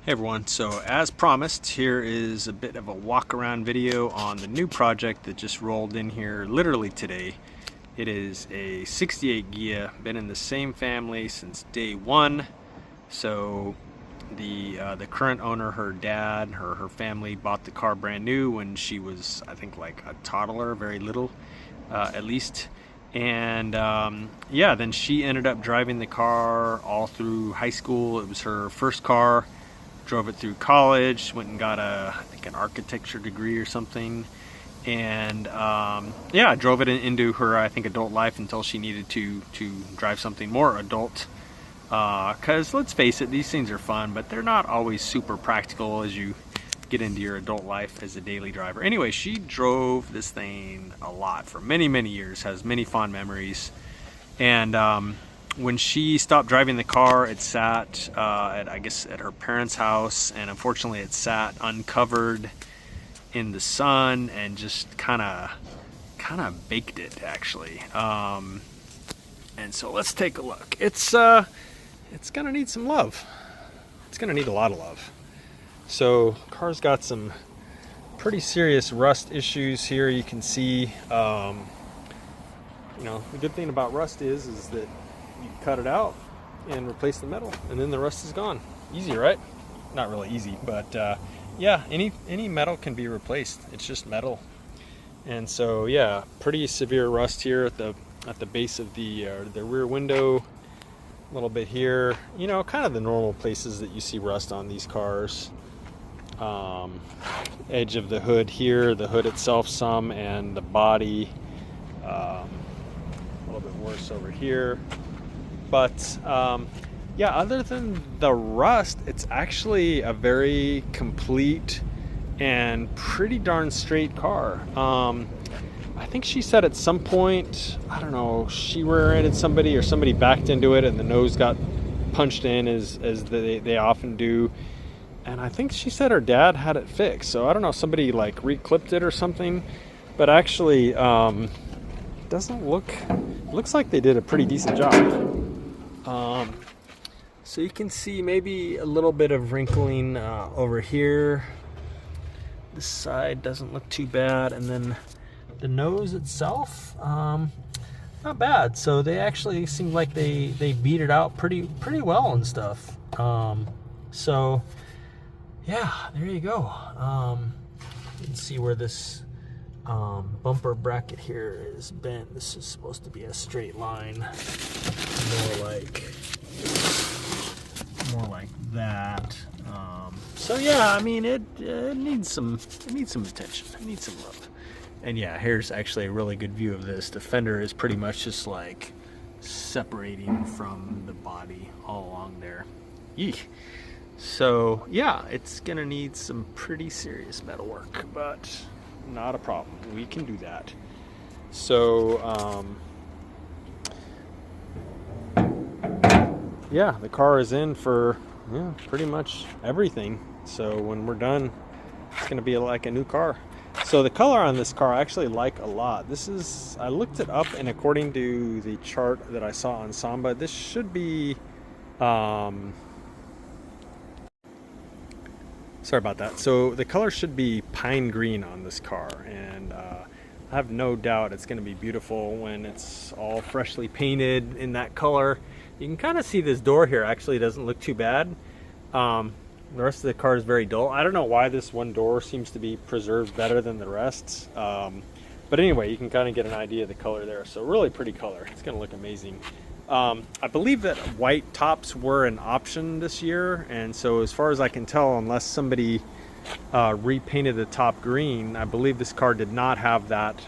Hey everyone, so as promised, here is a bit of a walk around video on the new project that just rolled in here literally today. It is a 68 Ghia, been in the same family since day one. So the current owner, her dad, her family bought the car brand new when she was, I think, like a toddler, very little at least. And yeah, then she ended up driving the car all through high school. It was her first car. Drove it through college, went and got I think an architecture degree or something, and yeah, drove it into her, I think, adult life until she needed to drive something more adult. Because let's face it, these things are fun, but they're not always super practical as you get into your adult life as a daily driver. Anyway, she drove this thing a lot for many years, has many fond memories, and when she stopped driving the car, it sat I guess at her parents' house, and unfortunately it sat uncovered in the sun and just kind of baked it, actually. And so let's take a look. It's gonna need some love. It's gonna need a lot of love. So car's got some pretty serious rust issues here. You can see, you know, the good thing about rust is that you cut it out and replace the metal, and then the rust is gone. Easy, right? Not really easy, but yeah, any metal can be replaced. It's just metal. And so yeah, pretty severe rust here at the base of the rear window, a little bit here. You know, kind of the normal places that you see rust on these cars. Edge of the hood here, the hood itself some, and the body. A little bit worse over here. But yeah, other than the rust, it's actually a very complete and pretty darn straight car. I think she said at some point, I don't know, she rear-ended somebody or somebody backed into it and the nose got punched in as they often do. And I think she said her dad had it fixed. So I don't know, somebody like re-clipped it or something. But actually, doesn't looks like they did a pretty decent job. So you can see maybe a little bit of wrinkling over here. This side doesn't look too bad, and then the nose itself, not bad. So they actually seem like they beat it out pretty well and stuff. So yeah, there you go. You can see where this bumper bracket here is bent. This is supposed to be a straight line, more like that. So yeah, I mean, it needs some attention. It needs some love. And yeah, here's actually a really good view of this. The fender is pretty much just like separating from the body all along there. Eek. So yeah, it's gonna need some pretty serious metal work, but not a problem. We can do that. So yeah, the car is in for pretty much everything. So when we're done, it's going to be like a new car. So the color on this car I actually like a lot. This is, I looked it up, and according to the chart that I saw on Samba, this should be sorry about that. So the color should be pine green on this car, and I have no doubt it's going to be beautiful when it's all freshly painted in that color. You can kind of see this door here actually doesn't look too bad. The rest of the car is very dull. I don't know why this one door seems to be preserved better than the rest. But anyway, you can kind of get an idea of the color there. So really pretty color. It's going to look amazing. I believe that white tops were an option this year. And so as far as I can tell, unless somebody repainted the top green, I believe this car did not have that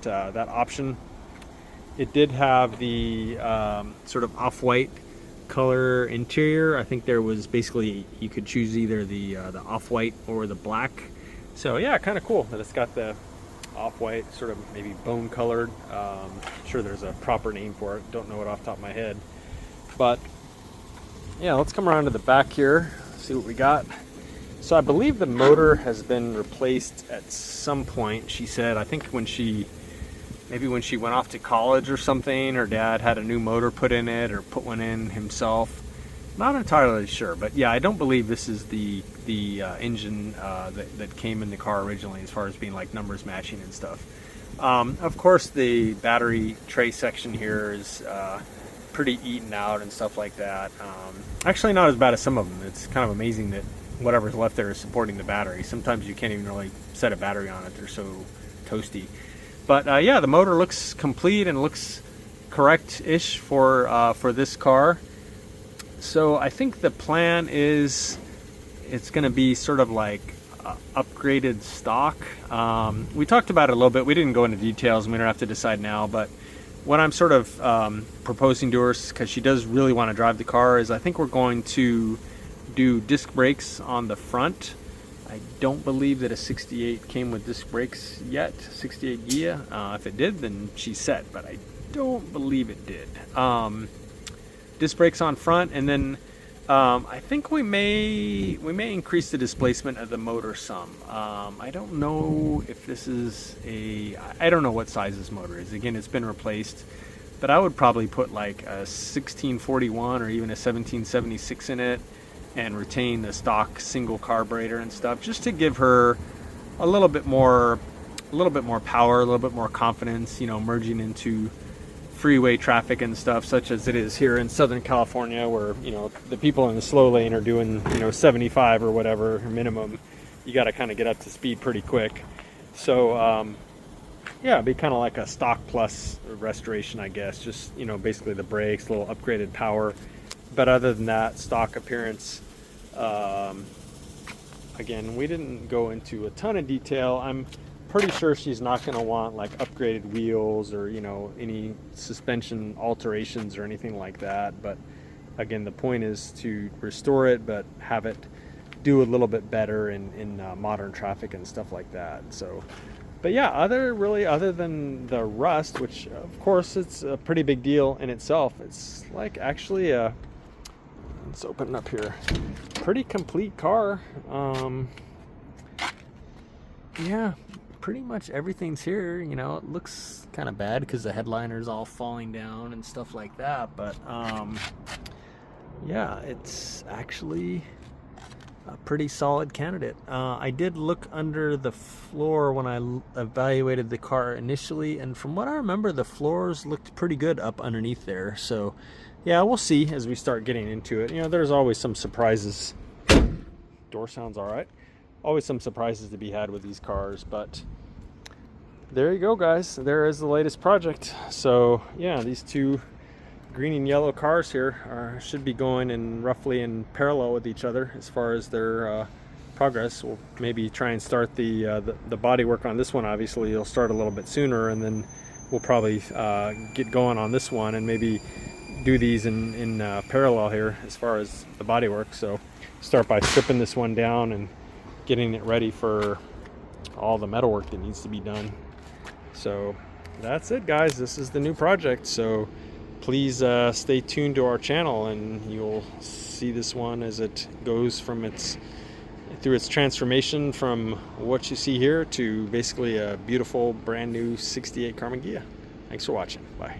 option. It did have the sort of off-white color interior. I think there was basically, you could choose either the off-white or the black. So yeah, kind of cool that it's got the off-white, sort of maybe bone colored. I'm sure there's a proper name for it. Don't know it off the top of my head. But yeah, let's come around to the back here, see what we got. So I believe the motor has been replaced at some point. She said, I think maybe when she went off to college or something, her dad had a new motor put in it, or put one in himself. Not entirely sure, but yeah, I don't believe this is the engine that came in the car originally, as far as being like numbers matching and stuff. Of course, the battery tray section here is pretty eaten out and stuff like that. Actually, not as bad as some of them. It's kind of amazing that whatever's left there is supporting the battery. Sometimes you can't even really set a battery on it; they're so toasty. But yeah, the motor looks complete and looks correct-ish for this car. So I think the plan is it's going to be sort of like upgraded stock. We talked about it a little bit. We didn't go into details, and we don't have to decide now. But what I'm sort of proposing to her, because she does really want to drive the car, is I think we're going to do disc brakes on the front. I don't believe that a 68 came with disc brakes yet, 68 Ghia. If it did, then she's set, but I don't believe it did. Disc brakes on front, and then I think we may increase the displacement of the motor some. I don't know if this is I don't know what size this motor is. Again, it's been replaced, but I would probably put like a 1641 or even a 1776 in it, and retain the stock single carburetor and stuff, just to give her a little bit more power, a little bit more confidence, you know, merging into freeway traffic and stuff, such as it is here in Southern California, where, you know, the people in the slow lane are doing, you know, 75 or whatever minimum. You got to kind of get up to speed pretty quick. So yeah, it'd be kind of like a stock plus restoration, I guess. Just, you know, basically the brakes, a little upgraded power, but other than that, stock appearance. Again, we didn't go into a ton of detail. I'm pretty sure she's not going to want like upgraded wheels or, you know, any suspension alterations or anything like that. But again, the point is to restore it, but have it do a little bit better in modern traffic and stuff like that. So, but yeah, other than the rust, which of course it's a pretty big deal in itself, it's like actually let's open it up here, pretty complete car. Yeah, pretty much everything's here. You know, it looks kind of bad because the headliner's all falling down and stuff like that, but yeah, it's actually a pretty solid candidate. I did look under the floor when I evaluated the car initially, and from what I remember, the floors looked pretty good up underneath there. So yeah, we'll see as we start getting into it. You know, there's always some surprises. Door sounds all right. Always some surprises to be had with these cars, but there you go, guys. There is the latest project. So yeah, these two green and yellow cars here should be going in roughly in parallel with each other as far as their progress. We'll maybe try and start the body work on this one. Obviously, you'll start a little bit sooner, and then we'll probably get going on this one and maybe do these in parallel here as far as the body work. So start by stripping this one down and getting it ready for all the metal work that needs to be done. So that's it, guys. This is the new project. So please stay tuned to our channel, and you'll see this one as it goes through its transformation from what you see here to basically a beautiful brand new 68 Karmann Ghia. Thanks for watching. Bye.